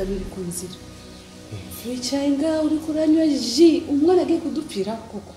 biri ku nzira wicaye ngaho uri kuranywa ji umwana agiye kudupfira koko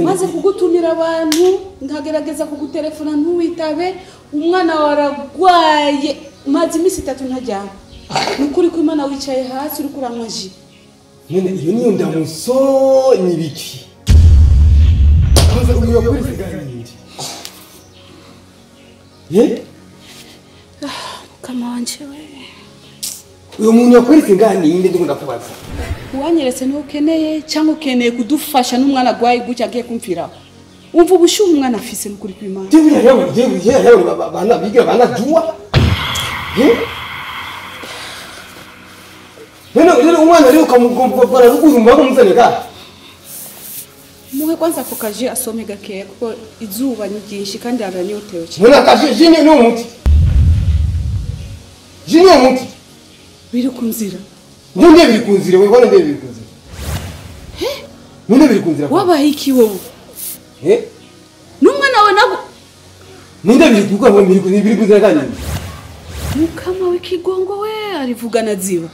maze kugutumira abantu ndagerageza kugutelefona ntuwitabe umwana waragwaye maze iminsi 3 ntajyana nukuri ko Imana wicaye hasi uri kuranywa ji nene iyo niyo ndamuso nibiki kwanza uyo kuri gani kama wanje we uyo muntu yakweretse ngani inde ndikunda kubaza wanyeretse no ukeneye cyangwa ukeneye kudufasha n'umwana gwaye gucya agiye kumfira umva ubushuhe umwana afise n'ukuri kw'Imana yewe bana bigira bana duwa nene umwana rero ukamugomba rugurumba kumuzaneka muhe kwanza ko kaje asome gake kuko izuba ni byinshi kandi aranyotewe cyane none kaje jini ni umuti jini umuti biri kunzira ninde biri kunzira we bone biri kunzira ninde biri kunzira wabaye iki wowe numwana we nabo ninde biri kuko ngo biri kunzira kandi mukama we kigongo we arivugana ziba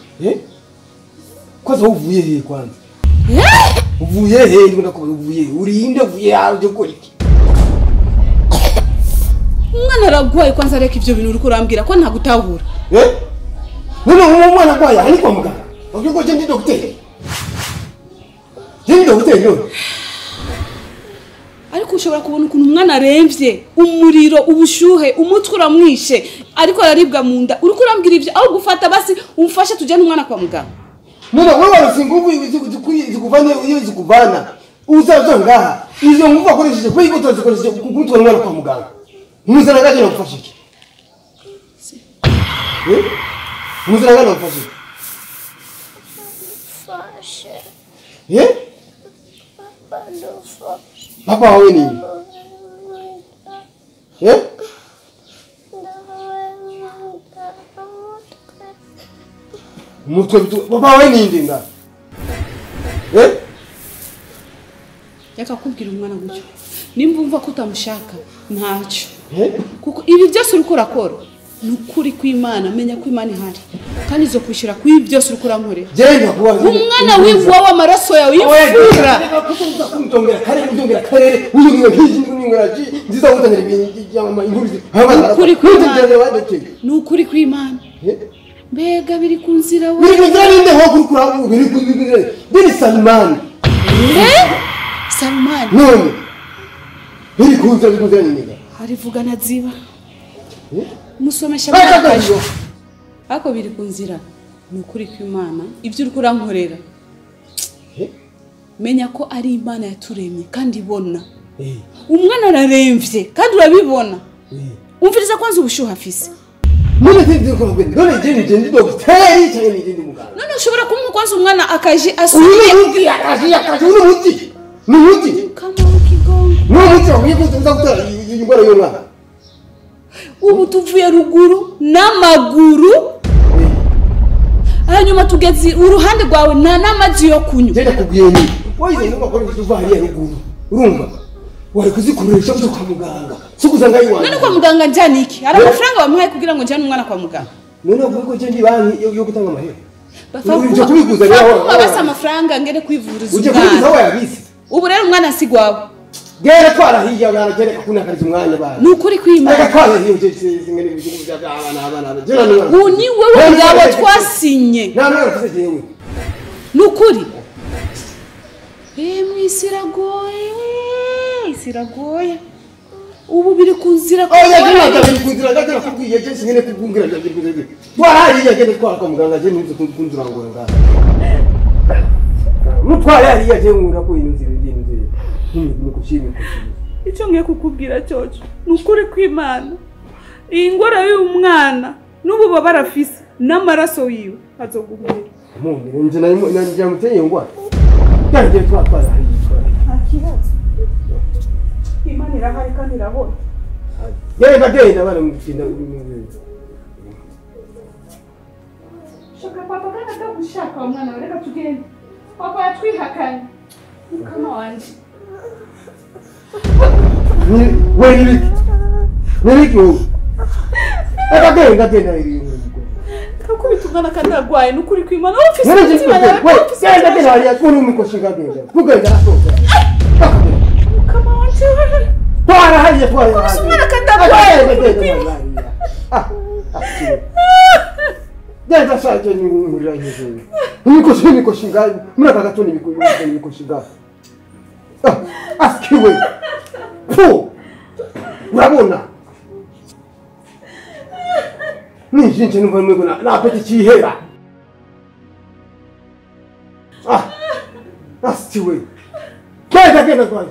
kwaza uvuye he kwanza uvuye he ndikunda ko uvuye urinde uvuye yaje gukora iki umwana aragwaye kwanza reka ivyo bintu uri kurambwira ko nta gutahura none umwana agwaye ari kwa muganga ubwo je ndi docteur none ariko ushobora kubona ukuntu umwana aremvye umuriro ubushuhe umutwe uramwishe ariko araribwa mu nda uri kurambwira ivyo aho gufata basi umfashe tujye n'umwana kwa muganga none wewe wasingubu zikuvanye iyo zikuvana uzazo ngaha izo nguvu akoresheje kuri iko tuzikoresheje kugutwara umwana kwa muganga muzana gaje no kufasha iki muzana gaje no kufasha papa wawe nini umutwe papa wawe nini nga yaka kubwira umwana gutyo nimba umva ko utamushaka ntacyo kuko ibi byose uri kurakora nukuri kw'Imana menya ko Imana ihari kandi zo kwishira kuri byose uri kuramurera umwana wivuwa w'amaraso yawe yifura kumutongera karere uyungiwe nk'ingaraji nziza utangira ibintu ingurizi nukuri kw'Imana mbega biri kunzira we biri kunzira ninde ho kurukura biri Salman Salman none biri kunzira ninde harivugana ziba musomesha bakajo ako biri kunzira nukuri kw'Imana ibyo uri kurankorera menya ko ari Imana yaturemye kandi ibona umwana araremvye kandi urabibona umviriza kwanza ubushuha afise none tindi ko ngende none je ndi docteur cyane ndi muganga none ushobora kumukwanza umwana akaje asuye uyu akaje uri muti ni muti kama ukigongo muti uyibuza gutara ingora y'umwana ubu tuvuye ruguru n'amaguru hanyuma tugeze uruhande rwawe nta n'amazi yo kunywa je ndakubwiye ni wayize nuko ko tuva hariya ruguru urumva wari kuzikoresha byo kwa muganga sukuzanga yiwanje none kwa muganga njani iki ara amafaranga bamuhaye kugira ngo njane umwana kwa muganga none ubwo je ndi banki yo gutanga amahera uje kubiguza rero basa amafaranga ngene kwivuriza uje kubiguza aho yabise ubu rero umwana asigwawe gere twarahiye abantu kunakariza umwanya bana nukuri kw'Imana reka twarahiye uje zingene ibintu by'abana jena none uni wewe ngabo twasinye namwe ufite jewe nukuri isiragoye ubu biri kunzira ko yagira biri kunzira gatera kubwiye je singene kubungira biri kunzira twarahiye gende twara kwa muganga je nizo kunzura ngora ngara mutwara hariya je ngura ko inzira icyo ngiye kukubwira cyoco nukuri kw'Imana iyi ngora y'umwana n'ubu babarafise n'amaraso yiwe azogumira umuntu nje nanje muteye ngwa kandi twatwara akibazo Imana irahari kandi irabona genda bana mukinda shaka papa kana atagushaka umwana reka tugende papa yatwihakanye kama wanje wewe niliki eka genda iri umwana kandagwaye nukuri kwimana ufise None umutima yawe genda genda hariya kuri umukoshinga genda. Kugenda asohoka. kama wanje Twara hariya twara. umwana kandagwaye Genda saje ni muranye. Umukoshinga muraka gatoni bikoshinga. Askiwe. Fu. Urabona? Ni jinje numva mwego na apeti chihera. Askiwe. Genda kwa.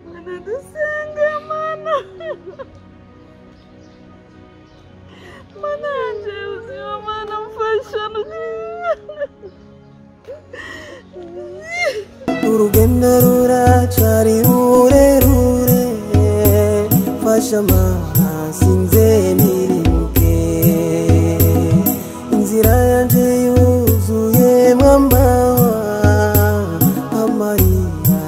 Mana dusenga mana. Mana anje uzima mana mfasha. Urugendo ruracari rurerure fasha mana sinze nirimbuke inzira yanje yuzuye mwambawa amarira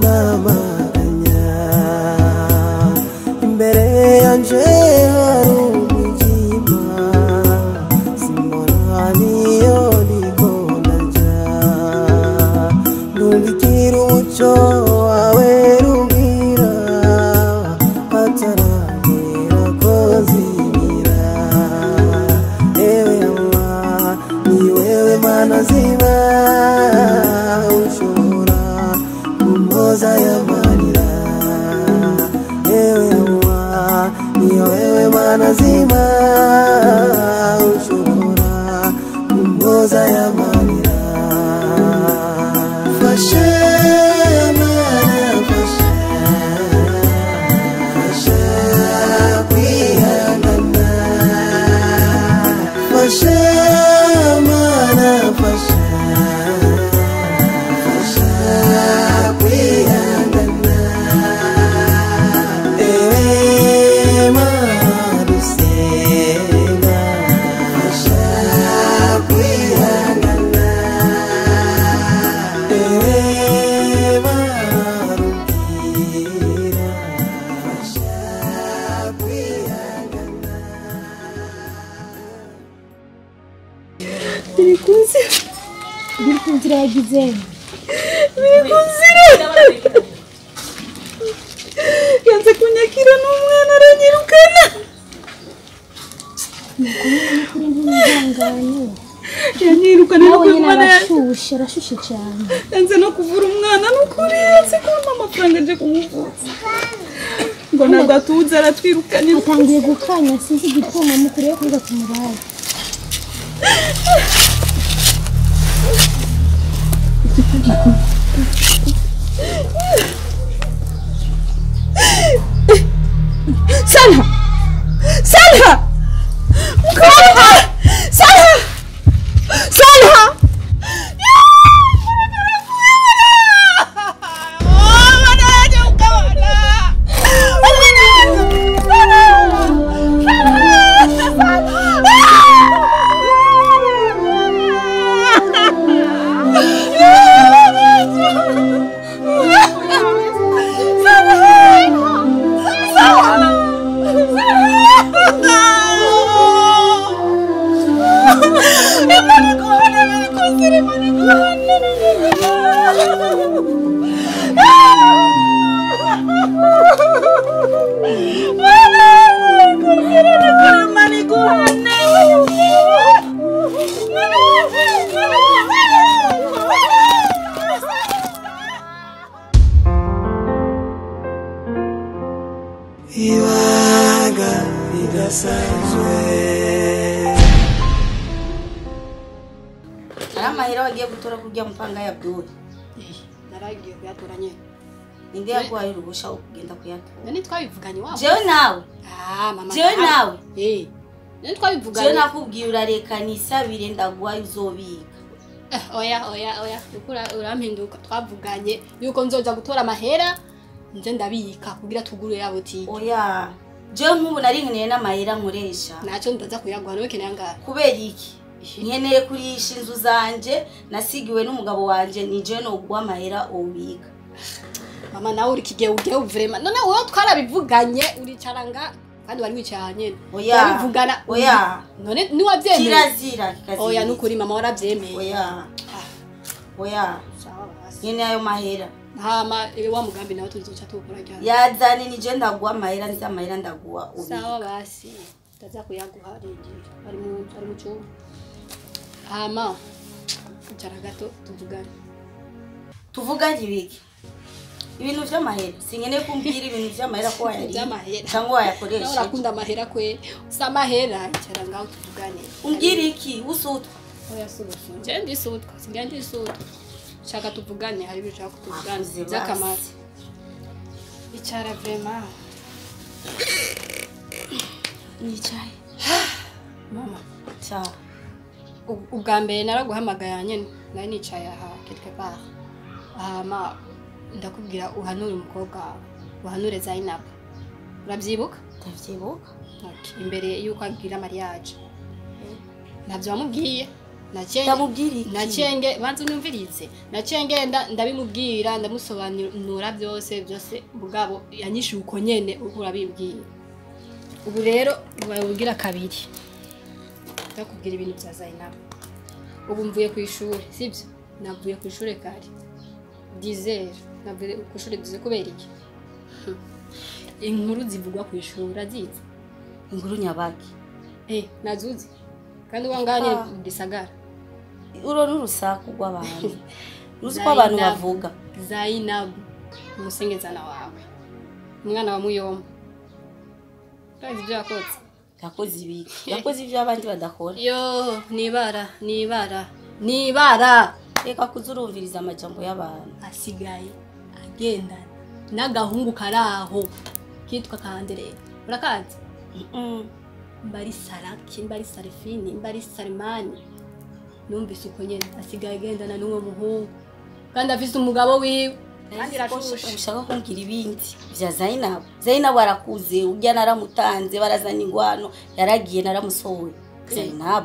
n'amaganya imbere yanje hari umwijima simbona niyo ndiko ndaja ndumvikira umuco wawe rumbwira hataragera ko nzimira ewe Allah ni wewe mana zima ushobora kumpoza y'amarira ewe Allah ni wewe mana zima ushobora kumpoza y'amarira fasha mana fasha kwihangana fasha mana fasha kwihangana ewe mana dusenga fasha kwihangana ewe mana rumbwira fasha kwihangana Biri kunzira yagize yanze kunyakira n'umwana aranyirukana kuri nk'umwihangane yanyirukana no nawe nyine kwimana arashushe cyane yanze no kuvura umwana n'ukuri yanze kumpa amafaranga aje kumuvuza ngo ntabwo atuze aratwirukana atangiye gukanya sinzi igituma mukuriye kuza kumuraye Salha! Salha! Salha! Salha! Iwaga idasanzwe Aramahera wagiye gutora kurya mupanga ya Abdul. Naragiye kuyatoranye. Ninde yaguhaye uruhusha wo kugenda kuyatora? Nani twabivuganye wabo? Jewe nawe. Mama. Jewe nawe. Nani twabivuganye? Jewe nakubwiye urareka nisabire ndaguhaye uzobika. oya ukura urampinduka twavuganye yuko nzoza gutora amahera nje ndabika kugira tuguru ya botike oya je nk'ubu nari nkeneye n'amahera nkoresha naco ndaza kuyaguha nawe keneye ngara kubera iki nkeneye kurisha inzu zanje nasigiwe n'umugabo wanje nije no guha amahera ubika mama nawe uri kigiye ugiye vraiment none wowe twarabivuganye uricaranga kandi wari wicanye oya bivugana oya none ni wavyemeye kirazira kikazi oya nukuri mama waravyemeye oya sawa basi nkeneye ayo mahera hama wa mugambi nawe tuzoca tukora cyane yazane nije ndaguha amahera nzi amahera ndaguha ubika sawa basi ndaza kuyaguha rindi ari mu cyumba hama icara gato tuvuganye ibiki ibintu vy'amahera sinkeneye kumbwira ibintu vy'amahera ko wayari vy'amahera cyangwa wayakoresha nawe urakunda amahera kwe usa amahera icara ngaho tuvugane umbwira iki usutwa oya surufu nje ndisutwa singa ndisutwa shaka tuvugane hari ibyo ushaka tuvugane by'akamaro icara vraiment nicaye mama ciao ubwa mbere naraguhamagaye nyene nari nicaye aha quelque part hama ndakubwira uhanure umukobwa uhanure Zainab urabyibuka ndavyibuka okay imbere yuko abwira mariage navyo wamubwiye nacenge banze unyumvirize nacenge ndabimubwira ndamusobanura byose bugabo yanyishe uko nyene uko urabibwiye ubu rero ubwira kabiri ndakubwira ibintu bya Zainab ubu mvuye ku ishuri sibyo navuye ku ishuri kare 10h navuye ku ishuri dize kubera iki inkuru zivugwa ku ishuri azize inkuru nyabaki nazuzi kandi wanganye disagara uro n'urusaku rw'abantu ruzi ko abantu bavuga Zainab umusengezana wawe umwana wa Muyombo kandi byo yakoze ibiki yakoze ibyo abandi badakora yo nibara reka kuzurumviriza amajambo y'abantu asigaye agendana n'agahungu karaho kitwa Kandere urakazi mbari Saraki mbari Sarifini mbari Salimani numvise uko nyene asigaye agendana n'uwo muhungu kandi afise umugabo wiwe kandi rashushe ushaka kumbwira ibindi vya Zainab arakuze urya naramutanze barazana ingwano yaragiye naramusohoye Zainab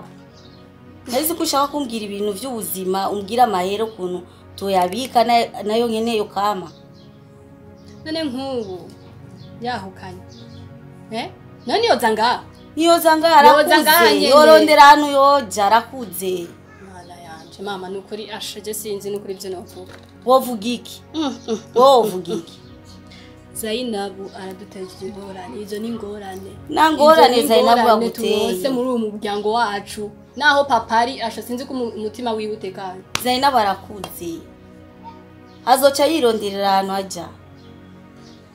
nari ko ushaka kumbwira ibintu by'ubuzima umbwira amahero kuntu toyabika nayo nkeneye kama none nk'ubu yahukanye none yozanga arakuze yorondera hano yoja arakuze mala yanje mama nukuri ashaje sinzi nukuri byo novuga wovuga iki wovuga iki Zainab araduteje ingorane izo ni ingorane nangorane Zainab yaguteye muri uyu muryango wacu naho papari asha sinzi ko umutima wibutekanye Zainab arakuze azoca yironderera hano aja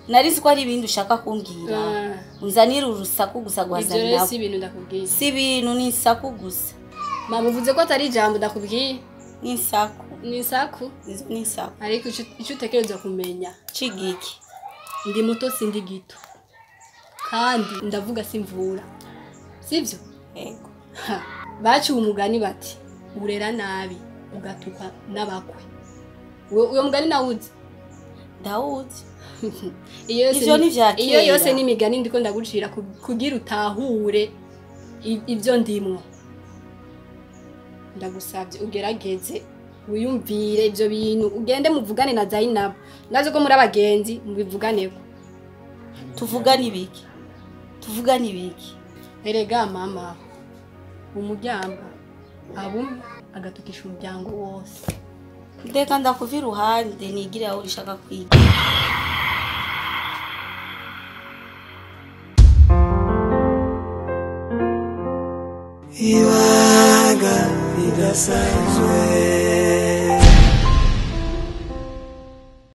narizi ko ari ibintu ushaka kumbwira unzanira urusaku gusa guhazana nabo si ibintu ndakubwiye si ibintu ni isaku gusa mama uvuze ko atari ijambo ndakubwiye ni isaku ni isaku ariko icyo utekereza kumenya cigiki ndi muto sindi gito kandi ndavuga simvura sivyo yego baci umugani bati urera nabi ugatuka nabakwe uyo mugani nawuzi Dawuzi iyo yose ni imigani ndiko ndagucira kugira utahure ibyo ndimwo ndagusabye ugerageze wiyumvire ibyo bintu ugende muvugane na Zainab ndazi ko muri abagenzi mubivuganeko tuvugane ibiki erega mama umuryango abumwe agatukisha umuryango wose ndeka ndakuva iruhande nigire aho urishaka kwiga ibanga ridasanzwe